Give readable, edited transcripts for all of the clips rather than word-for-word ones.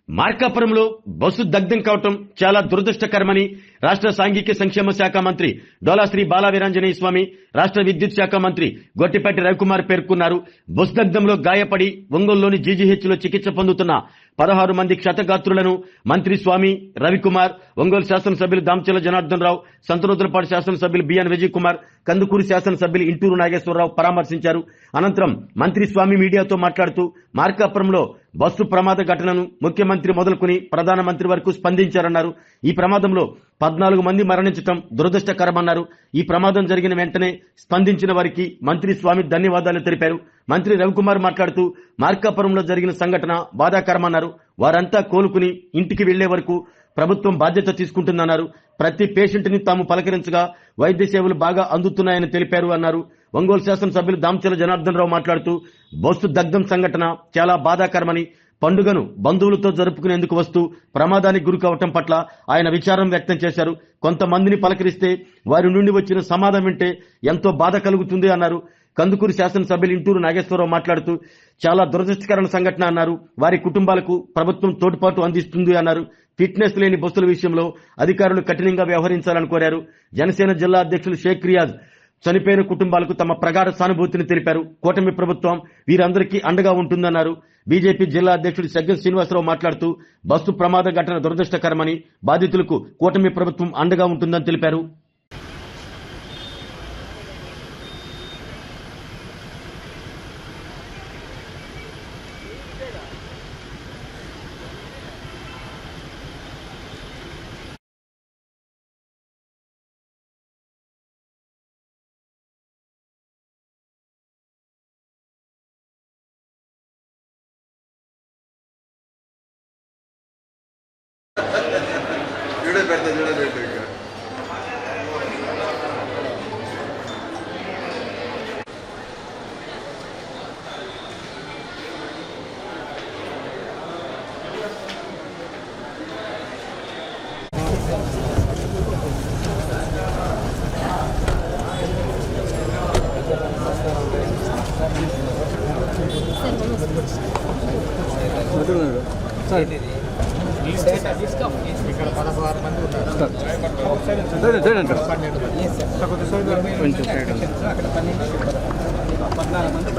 మార్కాపురంలో bus దగ్ధం కావటం చాలా దురదృష్టకరమని రాష్ట్ర సాంఘిక సంక్షేమ శాఖ మంత్రి డోలాశ్రీ బాలవీరాంజనేయ స్వామి, రాష్ట్ర విద్యుత్ శాఖ మంత్రి గొట్టిపాటి రవికుమార్ పేర్కొన్నారు. బస్సు దగ్ధంలో గాయపడి ఒంగోలులోని జీజీహెచ్లో చికిత్స పొందుతున్న 16 మంది క్షతగాత్రులను మంత్రి స్వామి, రవికుమార్, ఒంగోలు శాసనసభ్యులు దామచర్ల జనార్దన్ రావు, సంతనూతలపాడు శాసనసభ్యులు బిఎన్ విజయ్ కుమార్, కందుకూరు శాసనసభ్యులు ఇంటూరు నాగేశ్వరరావు పరామర్శించారు. అనంతరం మంత్రి స్వామి మీడియాతో మాట్లాడుతూ మార్కాపురంలో బస్సు ప్రమాద ఘటనను ముఖ్యమంత్రి మొదలుకుని ప్రధానమంత్రి వరకు స్పందించారన్నారు. ఈ ప్రమాదంలో 14 మంది మరణించడం దురదృష్టకరమన్నారు. ఈ ప్రమాదం జరిగిన వెంటనే స్పందించిన వారికి మంత్రి స్వామి ధన్యవాదాలు తెలిపారు. మంత్రి రవికుమార్ మాట్లాడుతూ మార్కాపురంలో జరిగిన సంఘటన బాధాకరమన్నారు. వారంతా కోలుకుని ఇంటికి వెళ్లే వరకు ప్రభుత్వం బాధ్యత తీసుకుంటుందన్నారు. ప్రతి పేషెంట్ ని తాము పలకరించగా వైద్య సేవలు బాగా అందుతున్నాయని తెలిపారు అన్నారు. ఒంగోలు శాసనసభ్యులు దామచర్ల జనార్దన్ రావు మాట్లాడుతూ బస్సు దగ్ధం సంఘటన చాలా బాధాకరమని, పండుగను బంధువులతో జరుపుకునేందుకు వస్తూ ప్రమాదానికి గురి కావటం పట్ల ఆయన విచారం వ్యక్తం చేశారు. కొంతమందిని పలకరిస్తే వారి నుండి వచ్చిన సమాధానం వింటే ఎంతో బాధ కలుగుతుంది అన్నారు. కందుకూరు శాసనసభ్యులు ఇంటూరు నాగేశ్వరరావు మాట్లాడుతూ చాలా దురదృష్టకరమైన సంఘటన అన్నారు. వారి కుటుంబాలకు ప్రభుత్వం తోడ్పాటు అందిస్తుంది అన్నారు. ఫిట్నెస్ లేని బస్సుల విషయంలో అధికారులు కఠినంగా వ్యవహరించాలని కోరారు. జనసేన జిల్లా అధ్యక్షులు షేక్ రియాజ్ చనిపోయిన కుటుంబాలకు తమ ప్రగాఢ సానుభూతిని తెలిపారు. కూటమి ప్రభుత్వం వీరందరికీ అండగా ఉంటుందన్నారు. బీజేపీ జిల్లా అధ్యక్షుడు సగ్గం శ్రీనివాసరావు మాట్లాడుతూ బస్సు ప్రమాద ఘటన దురదృష్టకరమని, బాధితులకు కూటమి ప్రభుత్వం అండగా ఉంటుందని తెలిపారు. ఇక్కడ 16 మంది ఉన్నారు. కొంచెం సైడ్ అక్కడ 14 మంది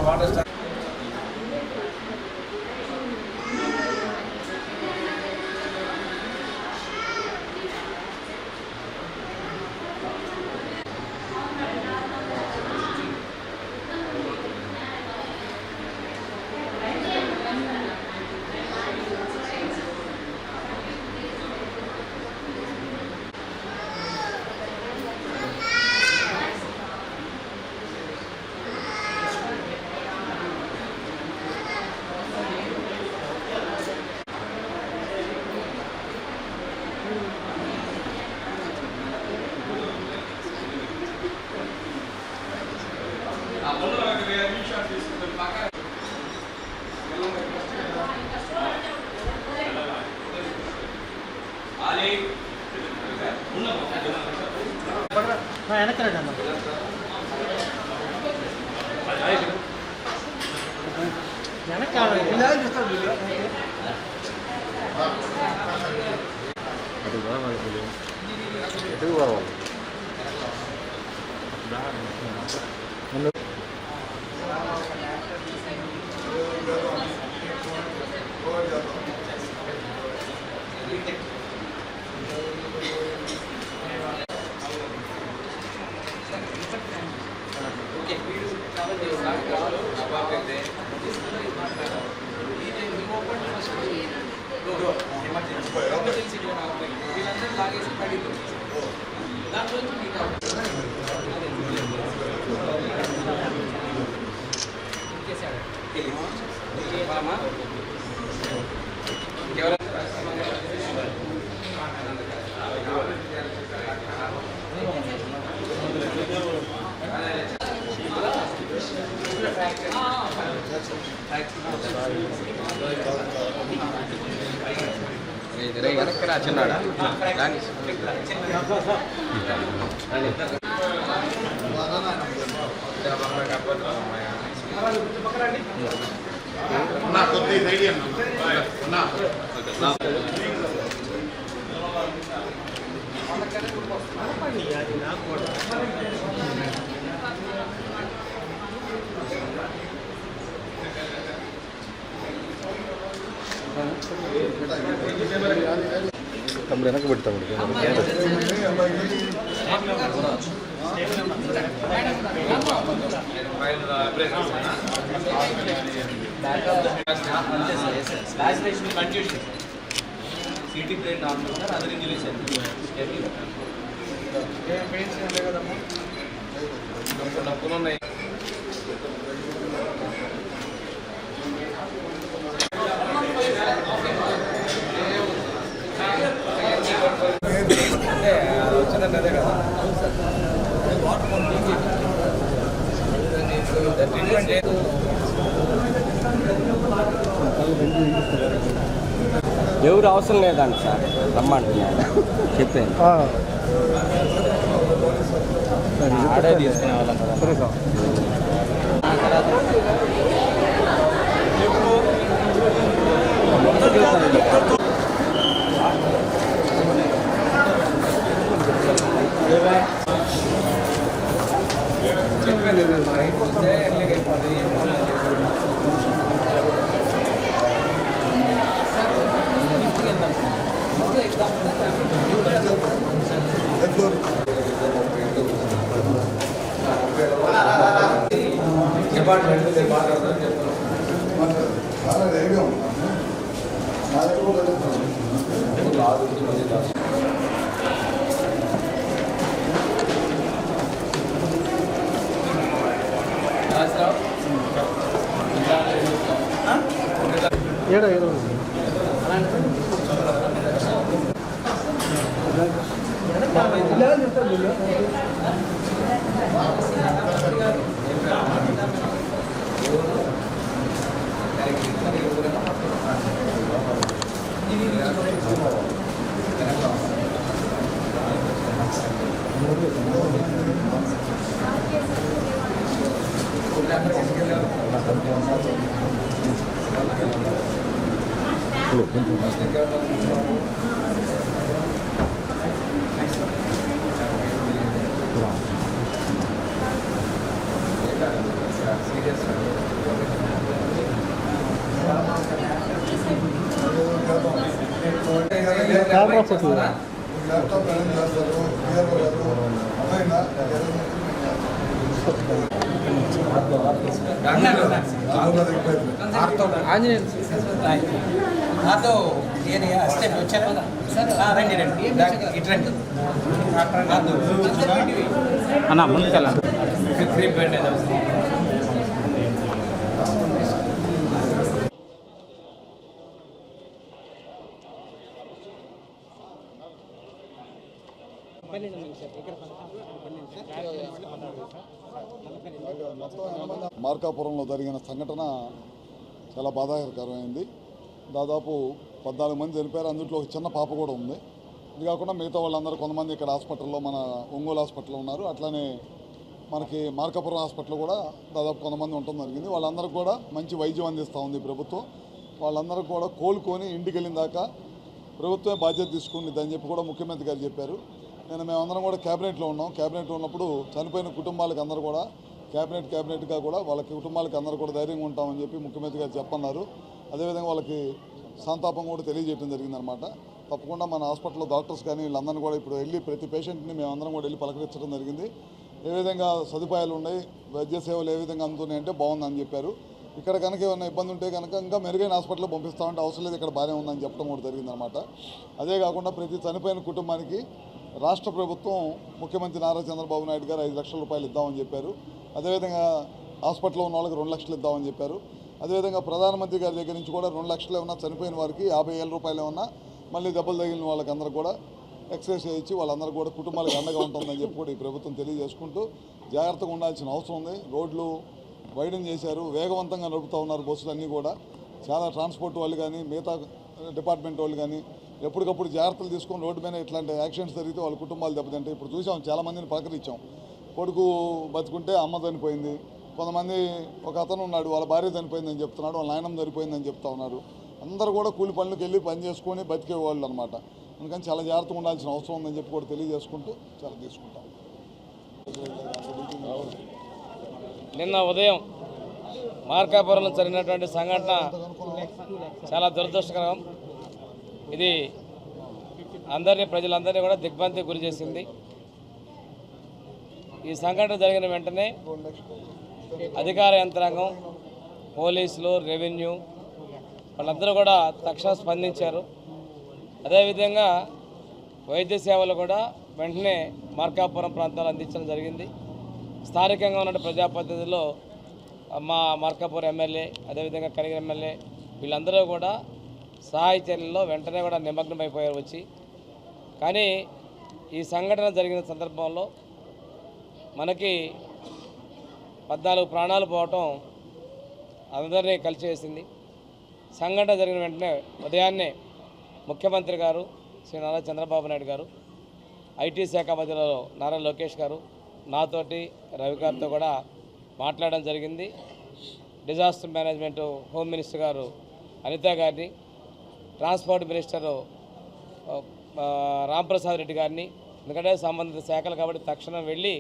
వాటర్ emergency. వెనక్కి చిన్నాడా తమ్ముడు వెనక పెడతాము సిటీ ప్లేట్ నార్మల్ అది ఇంగ్లీష్ నొప్పులు ఉన్నాయి. అంటే అది వచ్చిందంటే అదే కదా ట్రీట్మెంట్ ఎవరు అవసరం లేదండి సార్ రమ్మంటున్నాడు చెప్పాను ఆడే తీసుకునే వాళ్ళం కదా. అన్న ముందుకెళ్ళండి. మార్కాపురంలో జరిగిన సంఘటన చాలా బాధాకరమైంది. దాదాపు 14 మంది చనిపోయారు. అందులో ఒక చిన్న పాప కూడా ఉంది. ఇది కాకుండా మిగతా వాళ్ళందరూ కొంతమంది ఇక్కడ హాస్పిటల్లో మన ఒంగోలు హాస్పిటల్లో ఉన్నారు. అట్లానే మనకి మార్కాపురం హాస్పిటల్ కూడా దాదాపు కొంతమంది ఉండటం జరిగింది. వాళ్ళందరికీ కూడా మంచి వైద్యం అందిస్తూ ఉంది ప్రభుత్వం. వాళ్ళందరూ కూడా కోలుకొని ఇంటికి వెళ్ళిన దాకా ప్రభుత్వమే బాధ్యత తీసుకునిద్దని చెప్పి కూడా ముఖ్యమంత్రి గారు చెప్పారు. మేమందరం కూడా క్యాబినెట్లో ఉన్నాం. క్యాబినెట్లో ఉన్నప్పుడు చనిపోయిన కుటుంబాలకు అందరూ కూడా క్యాబినెట్గా కూడా వాళ్ళ కుటుంబాలకు అందరూ కూడా ధైర్యంగా ఉంటామని చెప్పి ముఖ్యమంత్రి గారు చెప్పన్నారు. అదేవిధంగా వాళ్ళకి సంతాపం కూడా తెలియజేయడం జరిగిందనమాట. తప్పకుండా మన హాస్పిటల్లో డాక్టర్స్ కానీ వీళ్ళందరినీ కూడా ఇప్పుడు వెళ్ళి ప్రతి పేషెంట్ని మేమందరం కూడా వెళ్ళి పలకరించడం జరిగింది. ఏ విధంగా సదుపాయాలు ఉన్నాయి, వైద్య సేవలు ఏ విధంగా అందుతున్నాయి అంటే బాగుందని చెప్పారు. ఇక్కడ కనుక ఏమైనా ఇబ్బంది ఉంటే కనుక ఇంకా మెరుగైన హాస్పిటల్లో పంపిస్తామంటే అవసరం లేదు, ఇక్కడ బాగానే ఉందని చెప్పడం కూడా జరిగిందనమాట. అదే కాకుండా ప్రతి చనిపోయిన కుటుంబానికి రాష్ట్ర ప్రభుత్వం ముఖ్యమంత్రి నారా చంద్రబాబు నాయుడు గారు 5 లక్షల రూపాయలు ఇద్దామని చెప్పారు. అదేవిధంగా హాస్పిటల్లో ఉన్న వాళ్ళకి 2 లక్షలు ఇద్దామని చెప్పారు. అదేవిధంగా ప్రధానమంత్రి గారి దగ్గర నుంచి కూడా 2 లక్షలు ఏమన్నా చనిపోయిన వారికి 50,000 రూపాయలు ఏమన్నా మళ్ళీ దెబ్బలు తగిలిన వాళ్ళకి అందరూ కూడా ఎక్సైజ్ చేయించి వాళ్ళందరూ కూడా కుటుంబాలకు అండగా ఉంటుందని చెప్పి కూడా ఈ ప్రభుత్వం తెలియజేసుకుంటూ జాగ్రత్తగా ఉండాల్సిన అవసరం ఉంది. రోడ్లు వైడన్ చేశారు, వేగవంతంగా నడుపుతూ ఉన్నారు బస్సులన్నీ కూడా. చాలా ట్రాన్స్పోర్ట్ వాళ్ళు కానీ మిగతా డిపార్ట్మెంట్ వాళ్ళు కానీ ఎప్పటికప్పుడు జాగ్రత్తలు తీసుకొని రోడ్డు మీద ఇట్లాంటి యాక్సిడెంట్స్ జరిగితే వాళ్ళ కుటుంబాలు దెబ్బతింటాయి. ఇప్పుడు చూసాం, చాలామందిని పలకరించాం. కొడుకు బతుకుంటే అమ్మ చనిపోయింది, కొంతమంది ఒక అతను ఉన్నాడు వాళ్ళ భార్య చనిపోయిందని చెప్తున్నాడు, వాళ్ళ నాయనమ్మ చనిపోయిందని చెప్తా ఉన్నారు. అందరూ కూడా కూలి పనులకు వెళ్ళి పని చేసుకొని బతికేవాళ్ళు అనమాట. అందుకని చాలా జాగ్రత్తగా ఉండాల్సిన అవసరం ఉందని చెప్పి కూడా తెలియజేసుకుంటూ చాలా తీసుకుంటాం. నిన్న ఉదయం మార్కాపురంలో జరిగినటువంటి సంఘటన చాలా దురదృష్టకరం. ఇది ప్రజలందరినీ కూడా దిగ్భ్రాంతికి గురి చేసింది. ఈ సంఘటన జరిగిన వెంటనే అధికార యంత్రాంగం, పోలీసులు, రెవెన్యూ వాళ్ళందరూ కూడా తక్షణం స్పందించారు. అదేవిధంగా వైద్య సేవలు కూడా వెంటనే మార్కాపురం ప్రాంతాలు అందించడం జరిగింది. స్థానికంగా ఉన్న ప్రజాప్రతినిధుల్లో మా మార్కాపురం ఎమ్మెల్యే, అదేవిధంగా కనిగిరి ఎమ్మెల్యే వీళ్ళందరూ కూడా సహాయ చర్యల్లో వెంటనే కూడా నిమగ్నమైపోయారు వచ్చి. కానీ ఈ సంఘటన జరిగిన సందర్భంలో మనకి 14 ప్రాణాలు పోవటం అందరినీ కలిసివేసింది. సంఘటన జరిగిన వెంటనే ఉదయాన్నే ముఖ్యమంత్రి గారు శ్రీ నారా చంద్రబాబు నాయుడు గారు, ఐటీ శాఖ మంత్రులు నారా లోకేష్ గారు, నాతోటి రవి గారితో కూడా మాట్లాడడం జరిగింది. డిజాస్టర్ మేనేజ్మెంట్ హోమ్ మినిస్టర్ గారు అనిత గారిని, ట్రాన్స్పోర్ట్ మినిస్టరు రాంప్రసాద్ రెడ్డి గారిని, ఎందుకంటే సంబంధిత శాఖలు కాబట్టి తక్షణం వెళ్ళి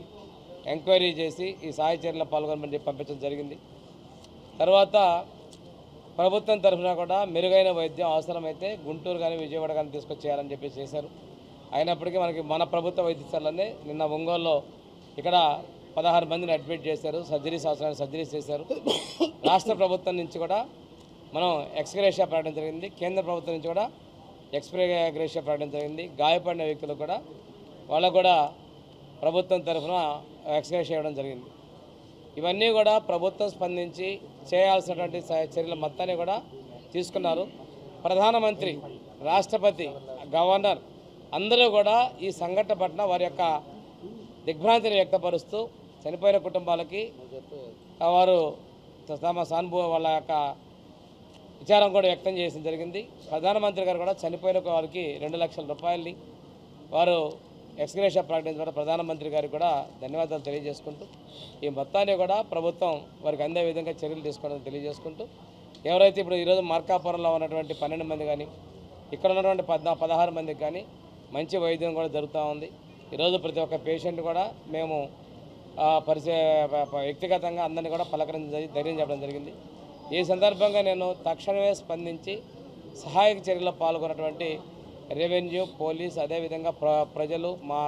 ఎంక్వైరీ చేసి ఈ సహాయ చర్యలో పాల్గొనమని పంపించడం జరిగింది. తర్వాత ప్రభుత్వం తరఫున కూడా మెరుగైన వైద్యం అవసరమైతే గుంటూరు కానీ విజయవాడ కానీ తీసుకొచ్చేయాలని చెప్పి చేశారు. అయినప్పటికీ మన ప్రభుత్వ వైద్యశాలనే నిన్న ఒంగోలులో ఇక్కడ 16 మందిని అడ్మిట్ చేశారు, సర్జరీస్ అవసరమైన సర్జరీస్ చేశారు. రాష్ట్ర ప్రభుత్వం నుంచి కూడా మనం ఎక్స్గ్రేషియా ప్రకటన జరిగింది, కేంద్ర ప్రభుత్వం నుంచి కూడా ఎక్స్గ్రేషియా ప్రకటన జరిగింది. గాయపడిన వ్యక్తులు కూడా వాళ్ళకు కూడా ప్రభుత్వం తరఫున ఎక్స్గ్రేషియా ఇవ్వడం జరిగింది. ఇవన్నీ కూడా ప్రభుత్వం స్పందించి చేయాల్సినటువంటి చర్యల మొత్తాన్ని కూడా తీసుకున్నారు. ప్రధానమంత్రి, రాష్ట్రపతి, గవర్నర్ అందరూ కూడా ఈ సంఘటన పట్ల వారి యొక్క దిగ్భ్రాంతిని వ్యక్తపరుస్తూ చనిపోయిన కుటుంబాలకి వారు తమ సానుభూతి వాళ్ళ యొక్క విచారం కూడా వ్యక్తం చేయడం జరిగింది. ప్రధానమంత్రి గారు కూడా చనిపోయిన వారికి 2 లక్షల రూపాయలని వారు ఎక్స్గ్రేషియా ప్రకటించిన ప్రధానమంత్రి గారికి కూడా ధన్యవాదాలు తెలియజేసుకుంటూ ఈ మొత్తాన్ని కూడా ప్రభుత్వం వారికి అందే విధంగా చర్యలు తీసుకోవడం తెలియజేసుకుంటూ, ఎవరైతే ఇప్పుడు ఈరోజు మార్కాపురంలో ఉన్నటువంటి 12 మంది కానీ ఇక్కడ ఉన్నటువంటి 16 మందికి కానీ మంచి వైద్యం కూడా జరుగుతూ ఉంది. ఈరోజు ప్రతి ఒక్క పేషెంట్ కూడా మేము వ్యక్తిగతంగా అందరినీ కూడా పలకరించి ధైర్యం చెప్పడం జరిగింది. ఈ సందర్భంగా నేను తక్షణమే స్పందించి సహాయక చర్యల్లో పాల్గొన్నటువంటి రెవెన్యూ, పోలీస్, అదేవిధంగా ప్రజలు, మా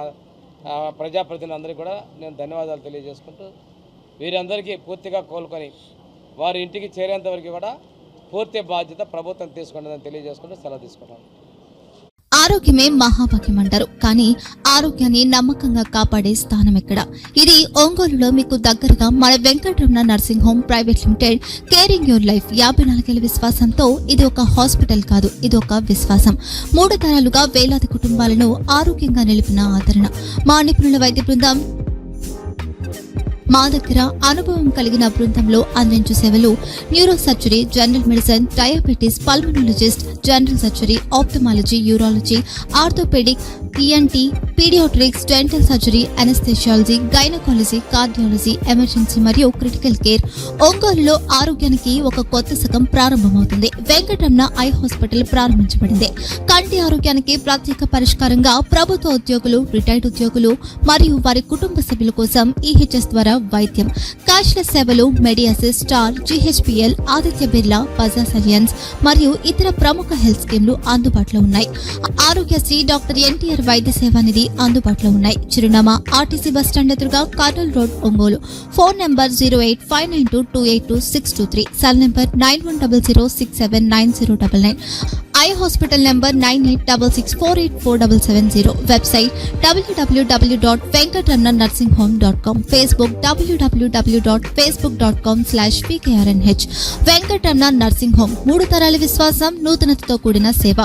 ప్రజాప్రతినిధులందరికీ కూడా నేను ధన్యవాదాలు తెలియజేసుకుంటూ వీరందరికీ పూర్తిగా కోలుకొని వారి ఇంటికి చేరేంత వరకు కూడా పూర్తి బాధ్యత ప్రభుత్వం తీసుకుంటుందని తెలియజేసుకుంటూ సెలవు తీసుకుంటాను. ఆరోగ్యమే మహాభాగ్యం అంటారు, కానీ ఆరోగ్యాన్ని నమ్మకంగా కాపాడే స్థానం ఎక్కడ? ఇది ఒంగోలులో మీకు దగ్గరగా మన Venkataramana nursing home private limited. Caring your life 54 ఏళ్ల విశ్వాసంతో ఇది ఒక హాస్పిటల్ కాదు, ఇది ఒక విశ్వాసం. 3 తరాలుగా వేలాది కుటుంబాలను ఆరోగ్యంగా నిలిపిన ఆదరణ. మా నిపుణుల వైద్య బృందం మా దగ్గర అనుభవం కలిగిన బృందంలో అందించే సేవలు neuro surgery, general medicine, diabetes, pulmonologist, general surgery, ophthalmology, urology, orthopedic, ENT, pediatrics, dental surgery, anaesthesiology, gynaecology, cardiology, emergency మరియు క్రిటికల్ కేర్. ఒంగోలులో ఆరోగ్యానికి ఒక కొత్త శకం ప్రారంభమవుతుంది. వెంకటరమణ ఐ హాస్పిటల్ ప్రారంభించబడింది. కంటి ఆరోగ్యానికి ప్రత్యేక పరిష్కారంగా ప్రభుత్వ ఉద్యోగులు, రిటైర్డ్ ఉద్యోగులు మరియు వారి కుటుంబ సభ్యుల కోసం ఈహెచ్ఎస్ ద్వారా వైద్యం. క్యాష్లెస్ సేవలు Medi Assist, Star, GHPL, Aditya Birla, Bajaj Allianz మరియు ఇతర ప్రముఖ హెల్త్ స్కీమ్లు అందుబాటులో ఉన్నాయి. ఆరోగ్యశ్రీ, డాక్టర్ ఎన్టీఆర్ వైద్య సేవా నిధి అందుబాటులో ఉన్నాయి. చిరునామా ఆర్టీసీ బస్టాండ్ ఎదురుగా, Kurnool road, Ongole. Phone number 08592282623, cell number 9100679099. Eye hospital number 9866484770. Website www.venkatramannursing.com. Facebook www.facebook.com/pkrnh. Venkataramana nursing home, 3 తరాల విశ్వాసం, నూతనతతో కూడిన సేవ.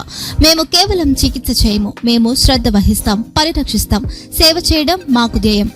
మేము కేవలం చికిత్స చేయము, మేము శ్రద్ధ వహిస్తాం, పరిరక్షిస్తాం. సేవ చేయడం మాకు ధ్యేయం.